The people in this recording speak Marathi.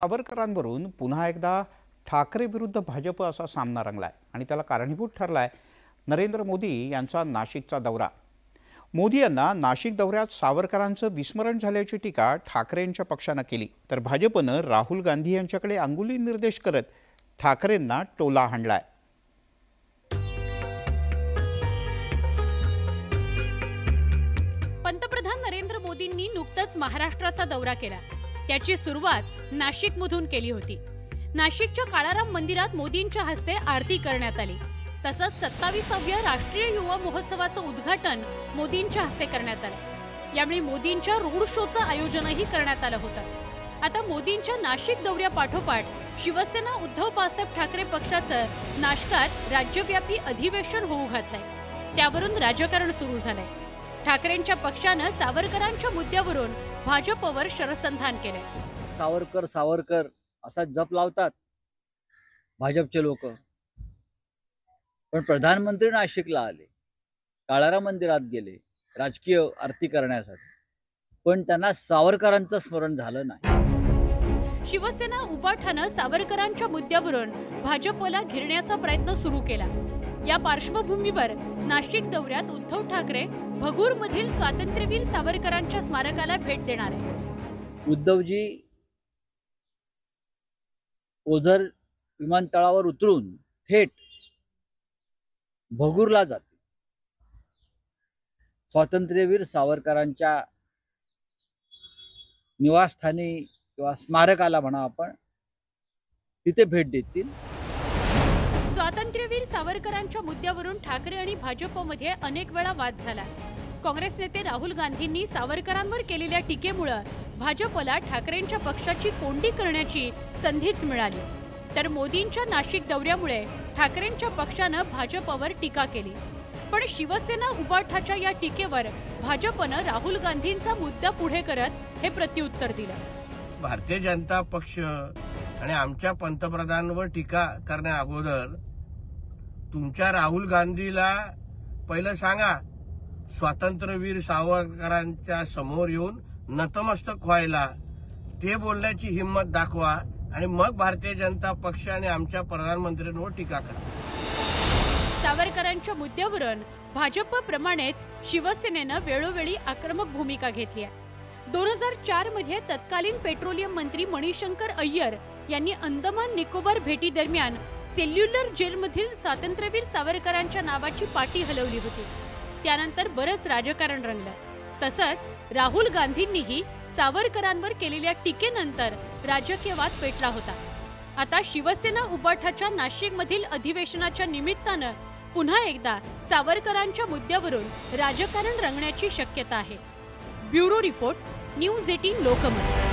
सावरकरांवरून पुन्हा एकदा ठाकरे विरुद्ध भाजप असा सामना रंगलाय आणि त्याला कारणीभूत ठरलाय नरेंद्र मोदी यांचा नाशिकचा दौरा। मोदी यांना नाशिक दौऱ्यात सावरकरांचं विस्मरण झाल्याची टीका ठाकरेंच्या पक्षाने केली, तर भाजपने राहुल गांधी यांच्याकडे अंगुली निर्देश करत ठाकरेंना टोला हाणलाय। पंतप्रधान नरेंद्र मोदींनी नुकताच महाराष्ट्राचा दौरा केला। त्याची सुरुवात नाशिकमधून केली होती। नाशिकच्या काळाराम मंदिरात मोदींच्या हस्ते आरती करण्यात आली। तसंच 27व्या राष्ट्रीय युवा महोत्सवाचं उद्घाटन मोदींच्या हस्ते करण्यात आलं। यावेळी मोदींच्या रोड शोचं आयोजनही करण्यात आलं होतं। आता मोदींच्या नाशिक दौऱ्यापाठोपाठ शिवसेना उद्धव बाळासाहेब ठाकरे पक्षाचं नाशकात राज्यव्यापी अधिवेशन होऊ घातलंय। त्यावरून राजकारण सुरू झालंय। ठाकरेंच्या पक्षाने सावरकरांच्या मुद्द्यावरून भाजपवर शरसंधान केले। सावरकर सावरकर असा जप लावतात भाजपचे लोक, पण प्रधानमंत्री नाशिकला आले, काळाराम मंदिरात गेले राजकीय आरती करण्यासाठी, पण त्यांना सावरकरांचं स्मरण झालं नाही। शिवसेना उबाठानं सावरकरांच्या मुद्द्यावरून भाजपला घेरण्याचा प्रयत्न सुरू केला। या पार्श्वभूमीवर नाशिक दौऱ्यात उद्धव ठाकरे भगूरमधील स्वातंत्र्यवीर सावरकरांच्या स्मारकाला भेट देणार आहे। उद्धवजी ओझर विमानतळावर उतरून थेट भगूरला जाते। स्वातंत्र्यवीर सावरकरांच्या निवासस्थानी किंवा स्मारकाला म्हणा आपण, तिथे भेट देतील। स्वातंत्र्यवीर सावरकरांच्या मुद्द्यावरून ठाकरे आणि भाजपमध्ये अनेक वेळा वाद झाला। काँग्रेस नेते राहुल गांधींनी सावरकरांवर केलेल्या टीकेमुळे भाजपला ठाकरेंच्या पक्षाची कोंडी करण्याची संधीच मिळाली, तर मोदींच्या नाशिक दौऱ्यामुळे ठाकरेंच्या पक्षाने भाजपवर टीका केली। पण शिवसेना उबाठाच्या या टीकेवर भाजपने राहुल गांधींचा मुद्दा पुढे करत हे प्रत्युत्तर दिलं। भारतीय जनता पक्ष आणि आमच्या पंतप्रधानांवर टीका करण्या अगोदर तुमच्या राहुल गांधीला पहिलं सांगा, स्वातंत्र्यवीर सावरकरांच्या समोर येऊन नतमस्तक व्हायला, ते बोलण्याची हिंमत दाखवा आणि मग भारतीय जनता पक्ष आणि आमच्या प्रधानमंत्र्यांवर टीका करा। सावरकरांच्या मुद्द्यावरून भाजपप्रमाणेच शिवसेनेनं वेळोवेळी आक्रमक भूमिका घेतली आहे। 2004 मध्ये तत्कालीन पेट्रोलियम मंत्री मणिशंकर अय्यर यांनी अंदमान निकोबार भेटी दरम्यान सेल्युलर जेलमधील स्वातंत्र्यवीर सावरकरांच्या नावाची पाटी हलवली होती। त्यानंतर बरंच राजकारण रंगलं। तसंच राहुल गांधींनीही सावरकरांवर केलेल्या टीकेनंतर राजकीय वाद पेटला होता। आता शिवसेना उबाठाच्या नाशिकमधील अधिवेशनाच्या निमित्तानं पुन्हा एकदा सावरकरांच्या मुद्द्यावरून राजकारण रंगण्याची शक्यता आहे। Bureau report, news 18 Lokmat.